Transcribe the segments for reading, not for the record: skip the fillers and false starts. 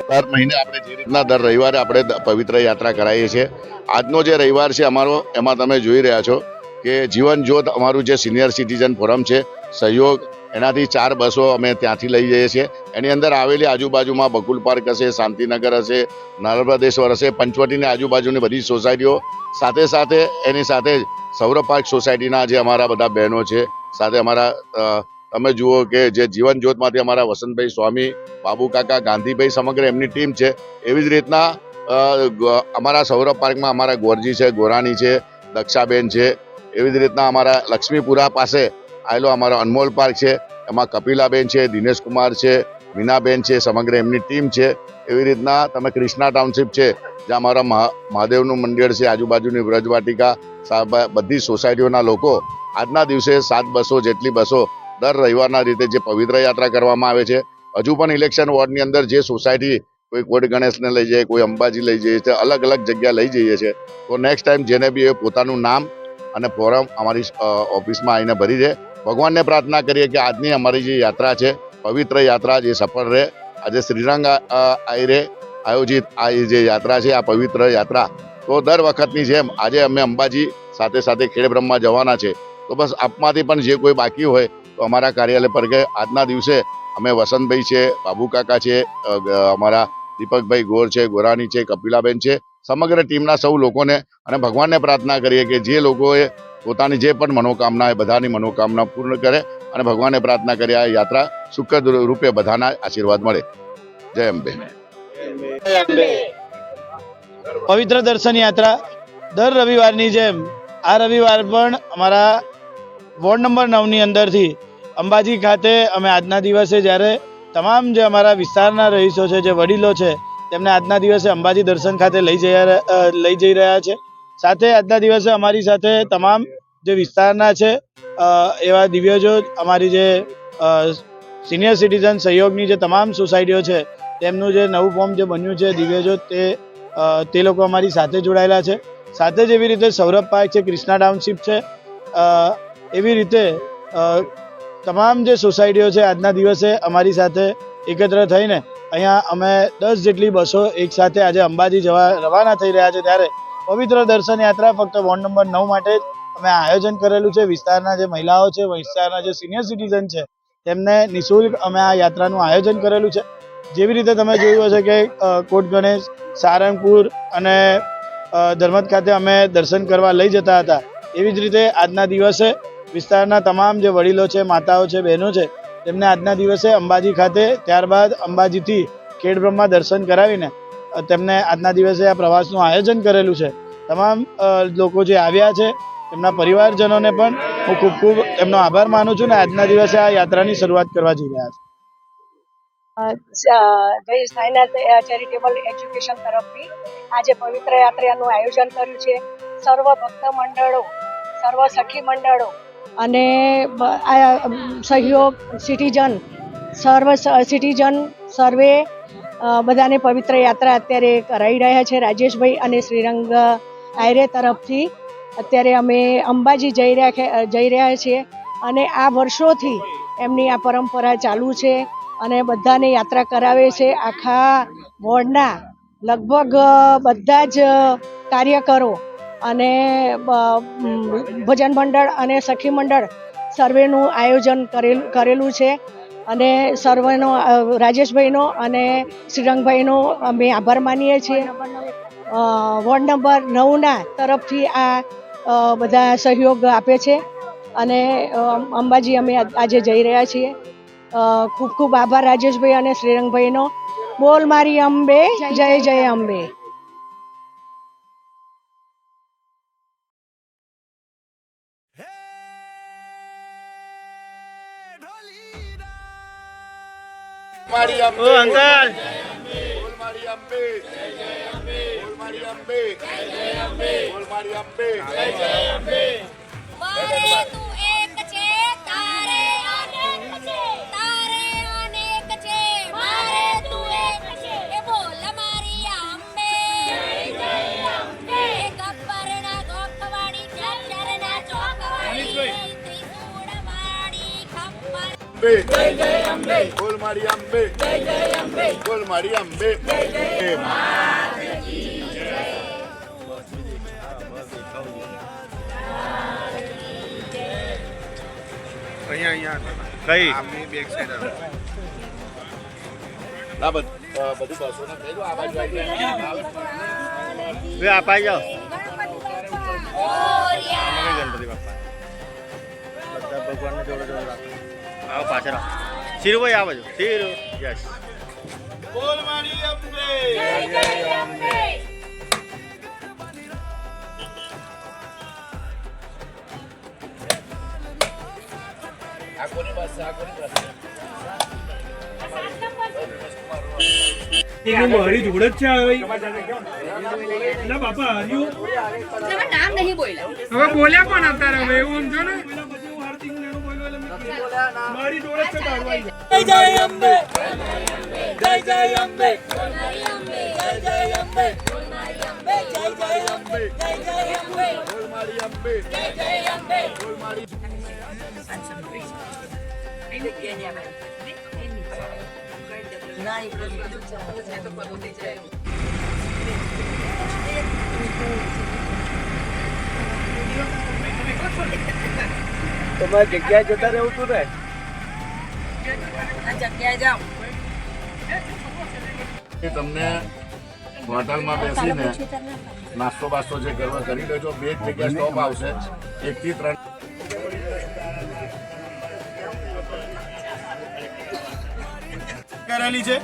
દર મહિને આપણે જે રીતના દર રવિવારે આપણે પવિત્ર યાત્રા કરાવીએ છીએ, આજનો જે રવિવાર છે અમારો, એમાં તમે જોઈ રહ્યા છો કે જીવન જ્યોત અમારું જે સિનિયર સિટીઝન ફોરમ છે, સહયોગ, એનાથી 4 બસો અમે ત્યાંથી લઈ જઈએ છીએ. એની અંદર આવેલી આજુબાજુમાં બકુલ પાર્ક હશે, શાંતિનગર હશે, નર્મદેશ્વર હશે, પંચવટીની આજુબાજુની બધી સોસાયટીઓ, સાથે સાથે એની સાથે જ સૌરભ પાર્ક સોસાયટીના જે અમારા બધા બહેનો છે, સાથે અમારા તમે જુઓ કે જે જીવન જ્યોતમાંથી અમારા વસંતભાઈ સ્વામી, બાબુ કાકા, ગાંધીભાઈ, સમગ્ર એમની ટીમ છે. એવી જ રીતના અમારા સૌરભ પાર્કમાં અમારા ગોરજી છે, ગોરાણી છે, દક્ષાબેન છે. એવી જ રીતના અમારા લક્ષ્મીપુરા પાસે આવેલો અમારો અનમોલ પાર્ક છે, એમાં કપિલાબેન છે, દિનેશ કુમાર છે, મીનાબેન છે, સમગ્ર એમની ટીમ છે. એવી રીતના તમે ક્રિષ્ના ટાઉનશીપ છે, જ્યાં અમારા મહાદેવનું મંદિર છે, આજુબાજુની વ્રજવાટિકા, બધી સોસાયટીઓના લોકો આજના દિવસે 7 બસો જેટલી બસો દર રવિવારના રીતે જે પવિત્ર યાત્રા કરવામાં આવે છે. હજુ પણ ઇલેક્શન વોર્ડની અંદર જે સોસાયટી કોઈ કોટ ગણેશને લઈ જાય, કોઈ અંબાજી લઈ જઈએ છે, અલગ અલગ જગ્યા લઈ જઈએ છે. તો નેક્સ્ટ ટાઈમ જેને બી એ પોતાનું નામ અને ફોરમ અમારી ઓફિસમાં આવીને ભરી દે. ભગવાનને પ્રાર્થના કરીએ કે આજની અમારી જે યાત્રા છે, પવિત્ર યાત્રા જે સફળ રહે. આજે શ્રીરંગ આયરે આયોજિત આ જે યાત્રા છે, આ પવિત્ર યાત્રા, તો દર વખતની જેમ આજે અમે અંબાજી સાથે સાથે ખેડબ્રહ્મા જવાના છે. તો બસ આપમાંથી પણ જે કોઈ બાકી હોય તો અમારા કાર્યાલય પર કે આજના દિવસે અમે વસંતભાઈ છે, બાબુ કાકા છે, અમારા દીપકભાઈ ગોર છે, ગોરાણી છે, કપિલાબેન છે, સમગ્ર ટીમના સૌ લોકોને અને ભગવાનને પ્રાર્થના કરીએ કે જે લોકોએ પોતાની જે પણ મનોકામના એ બધાની મનોકામના પૂર્ણ કરે અને ભગવાનને પ્રાર્થના કરી આ યાત્રા સુખદ રૂપે બધાના આશીર્વાદ મળે. જય અંબે. પવિત્ર દર્શન યાત્રા દર રવિવારની જેમ આ રવિવાર પણ અમારા વોર્ડ નંબર 9ની અંદરથી અંબાજી ખાતે અમે આજના દિવસે જ્યારે તમામ જે અમારા વિસ્તારના રહીશો છે, જે વડીલો છે, તેમને આજના દિવસે અંબાજી દર્શન ખાતે લઈ જઈ રહ્યા છે. સાથે આજના દિવસે અમારી સાથે તમામ જે વિસ્તારના છે એવા દિવ્યજ્યોત, અમારી જે સિનિયર સિટીઝન સહયોગની જે તમામ સોસાયટીઓ છે, તેમનું જે નવું ફોર્મ જે બન્યું છે દિવ્યજ્યોત, તે લોકો અમારી સાથે જોડાયેલા છે. સાથે જ એવી રીતે સૌરભ પાર્ક છે, ક્રિષ્ના ટાઉનશીપ છે, એવી રીતે તમામ જે સોસાયટીઓ છે આજના દિવસે અમારી સાથે એકત્ર થઈને અહીંયા અમે 10 જેટલી બસો એકસાથે આજે અંબાજી જવા રવાના થઈ રહ્યા છે. ત્યારે પવિત્ર દર્શન યાત્રા ફક્ત વોર્ડ નંબર 9 માટે જ અમે આયોજન કરેલું છે. વિસ્તારના જે મહિલાઓ છે, વિસ્તારના જે સિનિયર સિટીઝન છે, તેમને નિઃશુલ્ક અમે આ યાત્રાનું આયોજન કરેલું છે. જેવી રીતે તમે જોયું હશે કે કોટ ગણેશ, સારંગપુર અને ધર્મદ ખાતે અમે દર્શન કરવા લઈ જતા હતા, એવી જ રીતે આજના દિવસે વિસ્તારના તમામ જે વડીલો છે, માતાઓ છે, બહેનો છે, તેમને આજના દિવસે અંબાજી ખાતે, ત્યારબાદ અંબાજીથી ખેડબ્રહ્મા દર્શન કરાવીને તેમને આજના દિવસે આ પ્રવાસનું આયોજન કરેલું છે. તમામ લોકો જે આવ્યા છે તેમના પરિવારજનોને પણ હું ખૂબ ખૂબ એમનો આભાર માનું છું ને આજના દિવસે આ યાત્રાની શરૂઆત કરવા જઈ રહ્યા છે. જય સાઈનાથ ચેરિટેબલ એજ્યુકેશન તરફથી આજે પવિત્ર યાત્રાનું આયોજન કર્યું છે. સર્વ ભક્ત મંડળો, સર્વ સખી મંડળો અને સહયોગ સિટીઝન સર્વે બધાને પવિત્ર યાત્રા અત્યારે કરાવી રહ્યા છે. રાજેશભાઈ અને શ્રીરંગ આયરે તરફથી અત્યારે અમે અંબાજી જઈ રહ્યા છીએ અને આ વર્ષોથી એમની આ પરંપરા ચાલુ છે અને બધાને યાત્રા કરાવે છે. આખા વોર્ડના લગભગ બધા જ કાર્યકરો અને ભજન મંડળ અને સખી મંડળ સર્વેનું આયોજન કરેલું છે અને સર્વેનો રાજેશભાઈનો અને શ્રીરંગભાઈનો અમે આભાર માનીએ છીએ. વોર્ડ નંબર 9ના તરફથી આ બધા સહયોગ આપે છે અને અંબાજી અમે આજે જઈ રહ્યા છીએ. ખૂબ ખૂબ આભાર રાજેશભાઈ અને શ્રીરંગભાઈનો. બોલ મારી અંબે, જય જય અંબે. મારી અંબે, ઓ અંકલ, બોલ મારી અંબે, જય જય અંબે, બોલ મારી અંબે, જય જય અંબે, બોલ મારી અંબે, જય જય અંબે. મારે તું એક છે, તારે અનેક છે, તારે અનેક છે, મારે તું એક છે, એ બોલ મારી અંબે, જય જય અંબે. ગબ્બરના ગોખવાડી, ચંદરના ચોકવાડી, ત્રિશૂળવાડી, ખપ્પર અંબે જય જય અંબે બોલ મારી અંબે જય જય અંબે બોલ મારી અંબે કઈ ના બધું બસોને કહી દો આ બાજુ આવી જાય. અપાઈ જાઓ મોરયા. ગણપતિ બાપા બધા ભગવાનને જોડે જોડે રાખો. આવો પાછળ આવો. શીરુભાઈ આ બાજુ શીરુ યસ બોલ મારી અંબે. જય જય અંબે. આ કોની બસ છે? આ કોની બસ છે? મારી જોડે જ છે હવે ના બાપા હર્યું તમે નામ નહીં બોલ્યા. હવે બોલ્યા પણ અત્યારે હવે એવું સમજો ને પછી હું હાર્દિક ને એનું બોલ્યો એટલે મારી જોડે જ છે કાઢવા જય જય અંબે જય જય અંબે મારી અંબે. જય જય અંબે જય જય અંબે જય જય અંબે બોલ મારી અંબે જય જય અંબે બોલ મારી તમારી જગ્યાએ જતા રહેવું તું ને આ જગ્યાએ જાઓ તમને હોટલમાં બેસીને નાસ્તો બાસ્તો જે કરવા કરી લેજો. 2 જ જગ્યા સ્ટોપ આવશે 1 થી 3. કરેલી છે.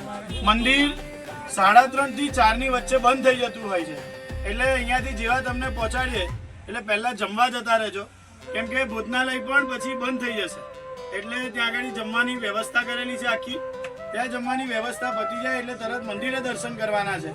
મંદિર 3:30 થી 4 ની વચ્ચે બંધ થઈ જતું હોય છે. એટલે અહીંયાથી જેવા તમને પહોંચાડીએ એટલે પહેલા જમવા જતા રહેજો, કેમ કે ભોજનાલય પણ પછી બંધ થઈ જશે. એટલે ત્યાં આગળ જમવાની વ્યવસ્થા કરેલી છે આખી. ત્યાં જમવાની વ્યવસ્થા પતી જાય એટલે તરત મંદિરે દર્શન કરવાના છે.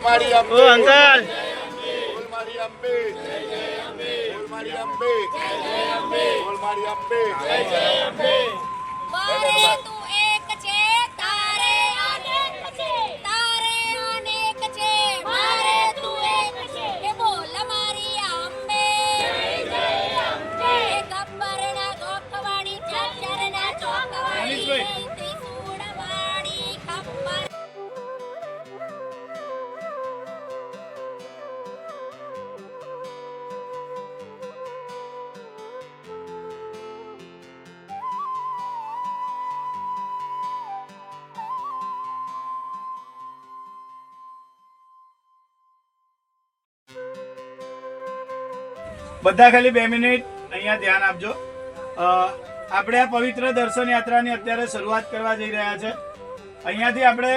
મારી ઓ અંબે અંકલ બોલ મારી અંબે જય જય અંબે બોલ મારી અંબે જય જય અંબે બોલ મારી અંબે જય જય અંબે. મારે તું એક છે, તારે અનેક છે. તારે અનેક છે, મારે તું એક છે. એ બોલ મારી અંબે જય જય અંબે. એ ગબ્બરના ગોખવાળી, ચાચરના ચોકવાળી, ત્રિશૂળવાળી ખપ્પર. બધા ખાલી 2 મિનિટ અહીંયા ધ્યાન આપજો. આપણે આ પવિત્ર દર્શન યાત્રાની અત્યારે શરૂઆત કરવા જઈ રહ્યા છે. અહીંયાથી આપણે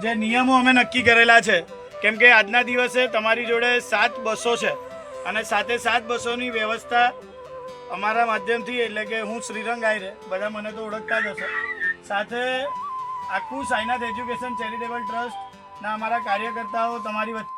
જે નિયમો અમે નક્કી કરેલા છે, કેમ કે આજના દિવસે તમારી જોડે 7 બસો છે અને 7 બસોની વ્યવસ્થા અમારા માધ્યમથી, એટલે કે હું શ્રીરંગ આયરે, બધા મને તો ઓળખતા જ હશે, સાથે આખું સાઈનાથ એજ્યુકેશન ચેરિટેબલ ટ્રસ્ટના અમારા કાર્યકર્તાઓ તમારી વચ્ચે